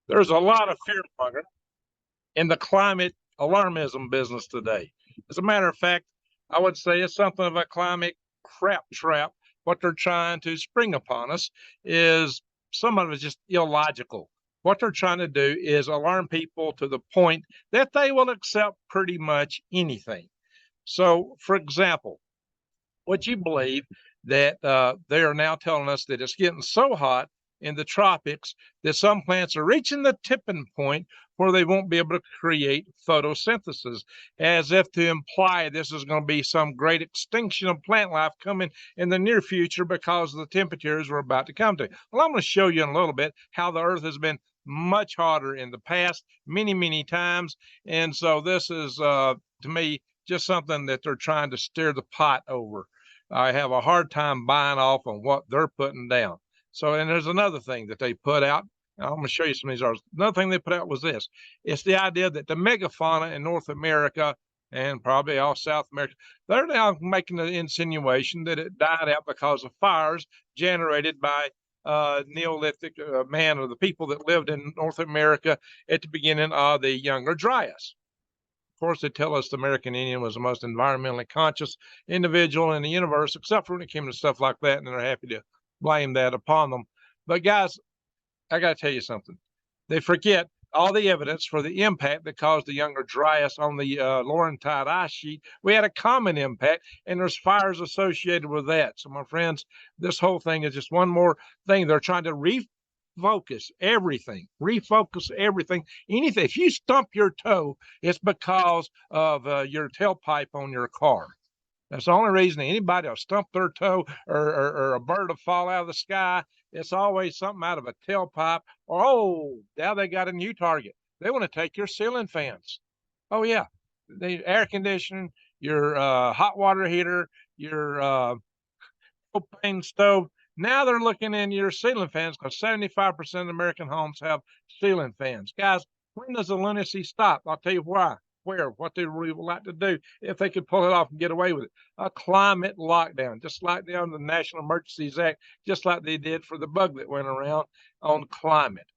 There's a lot of fear mongering in the climate alarmism business today. As a matter of fact, I would say it's something of a climate crap trap. What they're trying to spring upon us is some of it is just illogical. What they're trying to do is alarm people to the point that they will accept pretty much anything. So, for example, would you believe that they are now telling us that it's getting so hot in the tropics that some plants are reaching the tipping point where they won't be able to create photosynthesis, as if to imply this is going to be some great extinction of plant life coming in the near future because of the temperatures we're about to come to. Well, I'm going to show you in a little bit how the earth has been much hotter in the past, many, many times. And so this is, to me, just something that they're trying to steer the pot over. I have a hard time buying off on what they're putting down. So, and there's another thing that they put out. I'm going to show you some of these articles. Another thing they put out was this. It's the idea that the megafauna in North America and probably all South America, they're now making the insinuation that it died out because of fires generated by Neolithic man, or the people that lived in North America at the beginning of the Younger Dryas. Of course, they tell us the American Indian was the most environmentally conscious individual in the universe, except for when it came to stuff like that, and they're happy to blame that upon them. But guys, I got to tell you something. They forget all the evidence for the impact that caused the Younger Dryas on the Laurentide ice sheet. We had a common impact, and there's fires associated with that. So, my friends, this whole thing is just one more thing. They're trying to refocus everything, anything. If you stump your toe, it's because of your tailpipe on your car. That's the only reason anybody will stump their toe, or a bird will fall out of the sky. It's always something out of a tailpipe. Or, oh, now they got a new target. They want to take your ceiling fans. Oh, yeah. The air conditioning, your hot water heater, your propane stove. Now they're looking in your ceiling fans, because 75% of American homes have ceiling fans. Guys, when does the lunacy stop? I'll tell you why. What they really would like to do if they could pull it off and get away with it. A climate lockdown, just like down the National Emergencies Act, just like they did for the bug that went around on climate.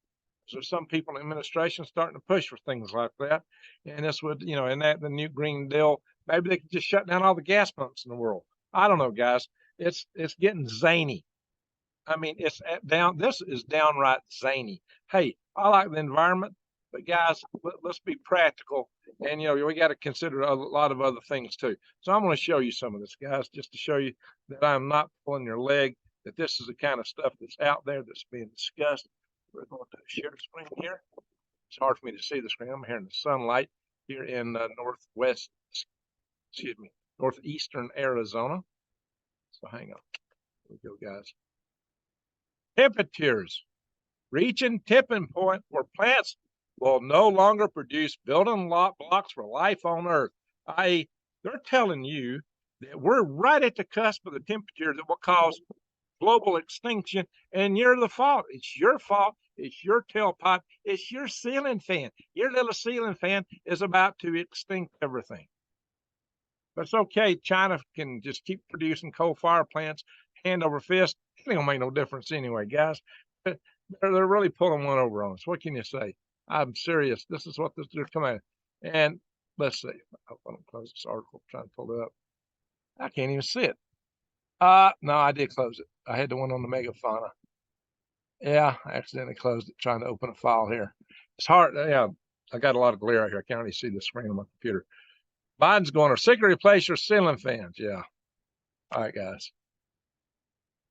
So some people in the administration starting to push for things like that. And this would, and that the new Green Deal, maybe they could just shut down all the gas pumps in the world. I don't know, guys. It's getting zany. I mean, this is downright zany. Hey, I like the environment, but guys, let's be practical. And, we got to consider a lot of other things too. So I'm going to show you some of this, guys, just to show you that I'm not pulling your leg, that this is the kind of stuff that's out there that's being discussed. We're going to share the screen here. It's hard for me to see the screen. I'm here in the sunlight here in northeastern Arizona. So hang on. Here we go, guys. Temperatures reaching tipping point where plants will no longer produce building blocks for life on Earth. I.e., they're telling you that we're right at the cusp of the temperature that will cause global extinction, and you're the fault. It's your fault. It's your tailpipe. It's your ceiling fan. Your little ceiling fan is about to extinct everything. But it's okay. China can just keep producing coal fire plants hand over fist. It ain't gonna make no difference anyway, guys. They're really pulling one over on us. What can you say? I'm serious. This is what they're coming at. And let's see. I hope I don't close this article. I'm trying to pull it up. I can't even see it. No, I did close it. I had the one on the megafauna. Yeah, I accidentally closed it trying to open a file here. It's hard. Yeah, I got a lot of glare out here. I can't really see the screen on my computer. Biden's going to seek to replace your ceiling fans. Yeah. All right, guys.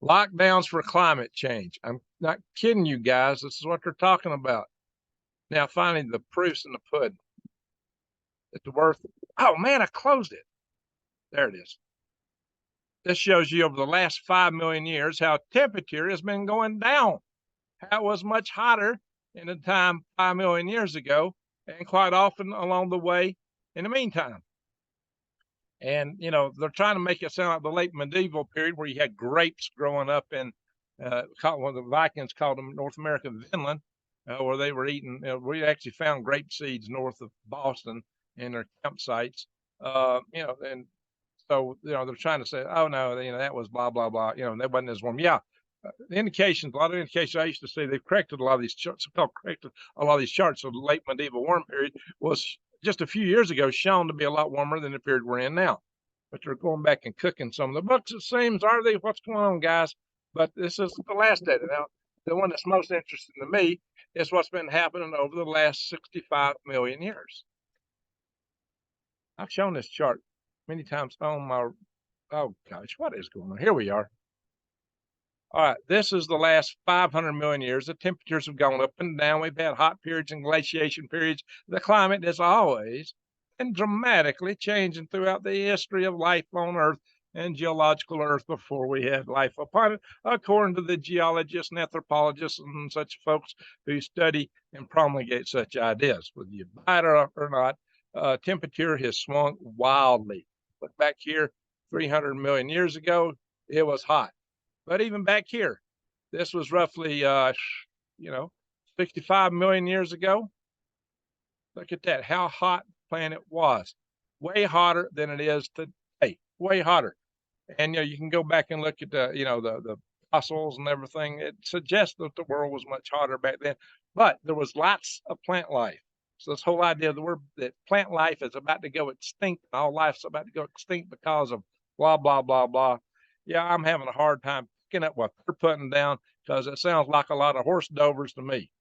Lockdowns for climate change. I'm not kidding you guys. This is what they're talking about. Now, finally, the proof's in the pudding. It's worth. Oh, man, I closed it. There it is. This shows you over the last 5 million years how temperature has been going down. How it was much hotter in the time 5 million years ago, and quite often along the way in the meantime. And, they're trying to make it sound like the late medieval period where you had grapes growing up in what the Vikings called them North American Vinland, where they were eating. We actually found grape seeds north of Boston in their campsites. And so, they're trying to say, oh, no, that was blah, blah, blah. That wasn't as warm. Yeah, indications, a lot of indications I used to say they've corrected a lot of these charts, so-called corrected a lot of these charts of the late medieval warm period was just a few years ago shown to be a lot warmer than the period we're in now. But they're going back and cooking some of the books, it seems. Are they? What's going on, guys? But this is the last data. Now, the one that's most interesting to me is what's been happening over the last 65 million years. I've shown this chart many times on my, oh gosh, what is going on? Here we are. All right, this is the last 500 million years. The temperatures have gone up and down. We've had hot periods and glaciation periods. The climate has always been dramatically changing throughout the history of life on Earth and geological Earth before we had life upon it, according to the geologists and anthropologists and such folks who study and promulgate such ideas. Whether you buy it or not, temperature has swung wildly. Look back here, 300 million years ago, it was hot. But even back here, this was roughly, 65 million years ago. Look at that, how hot the planet was. Way hotter than it is today, way hotter. And, you can go back and look at the fossils and everything. It suggests that the world was much hotter back then, but there was lots of plant life. So this whole idea that plant life is about to go extinct, and all life's about to go extinct because of blah, blah, blah, blah. Yeah, I'm having a hard time picking up what they're putting down because it sounds like a lot of horse dovers to me.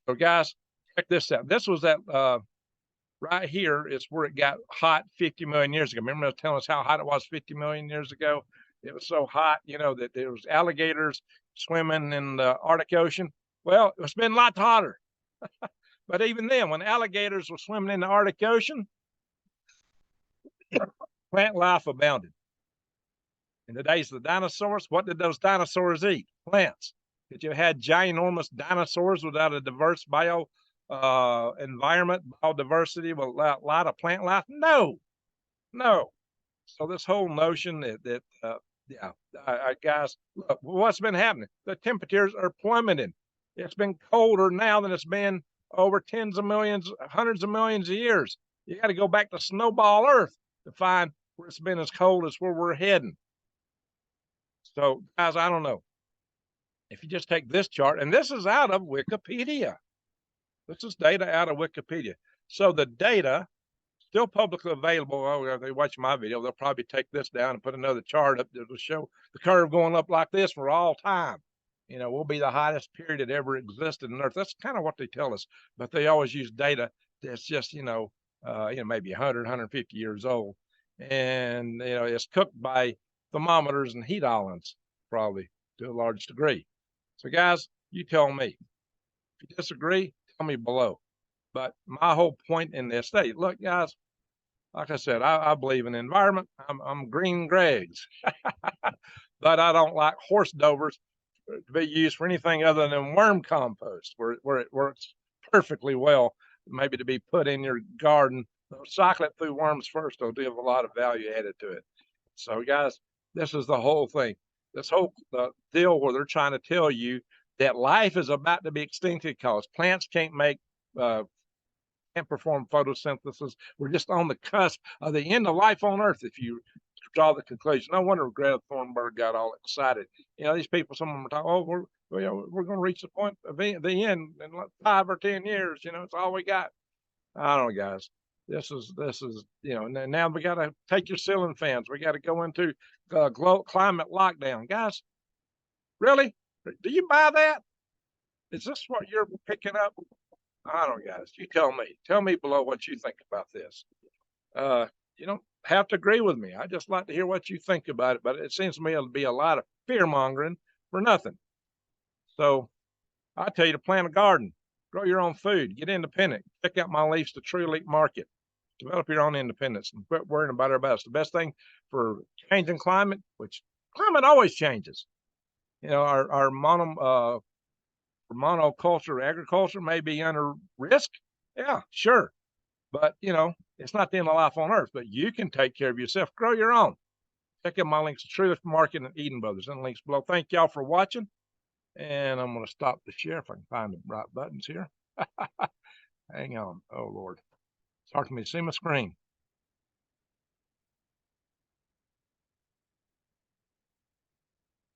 So guys, check this out. This was that right here is where it got hot 50 million years ago. Remember I was telling us how hot it was 50 million years ago? It was so hot, that there was alligators swimming in the Arctic Ocean. Well, it's been lots hotter. But even then, when alligators were swimming in the Arctic Ocean, plant life abounded. In the days of the dinosaurs, what did those dinosaurs eat? Plants. Did you have had ginormous dinosaurs without a diverse environment, biodiversity with a lot of plant life? No. So this whole notion guys, look, what's been happening? The temperatures are plummeting. It's been colder now than it's been over tens of millions, hundreds of millions of years. You got to go back to snowball Earth to find where it's been as cold as where we're heading. So, guys, I don't know. If you just take this chart, and this is out of Wikipedia. This is data out of Wikipedia. So the data still publicly available. Oh, if they watch my video, they'll probably take this down and put another chart up that will show the curve going up like this for all time. We'll be the hottest period that ever existed on Earth. That's kind of what they tell us, but they always use data that's just, maybe 100, 150 years old. And, it's cooked by thermometers and heat islands, probably to a large degree. So guys, you tell me. If you disagree, tell me below. But my whole point in this, hey, look, guys, like I said, I believe in the environment. I'm green Greg's, but I don't like horse dovers to be used for anything other than worm compost, where it works perfectly well, maybe to be put in your garden. Cycle it through worms first. It'll give a lot of value added to it. So, guys, this is the whole thing. This whole deal where they're trying to tell you that life is about to be extincted because plants can't perform photosynthesis. We're just on the cusp of the end of life on Earth, if you draw the conclusion. No wonder Greta Thunberg got all excited. These people, some of them are talking, oh, we're going to reach the point of the end in 5 or 10 years. It's all we got. I don't know, guys. This is now we got to take your ceiling fans. We got to go into climate lockdown. Guys, really? Do you buy that? Is this what you're picking up? I don't know, guys. You tell me. Tell me below what you think about this. You don't have to agree with me. I just like to hear what you think about it. But it seems to me it'll be a lot of fear mongering for nothing. So I tell you to plant a garden, grow your own food, get independent. Check out my Leafs to True Elite Market. Develop your own independence and quit worrying about everybody else. The best thing for changing climate, which climate always changes. Our monoculture agriculture may be under risk. Yeah, sure. But, it's not the end of life on Earth, but you can take care of yourself. Grow your own. Check out my links to True Elite Market and Eden Brothers and links below. Thank y'all for watching. And I'm going to stop the share if I can find the right buttons here. Hang on. Oh, Lord. It's hard for me to see my screen.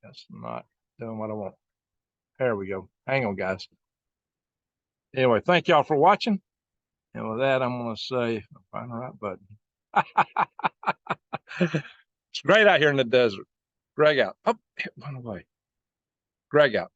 That's not doing what I want. There we go. Hang on, guys. Anyway, thank y'all for watching. And with that, I'm going to say, find the right button. It's great out here in the desert. Greg out. Oh, it went away. Greg out.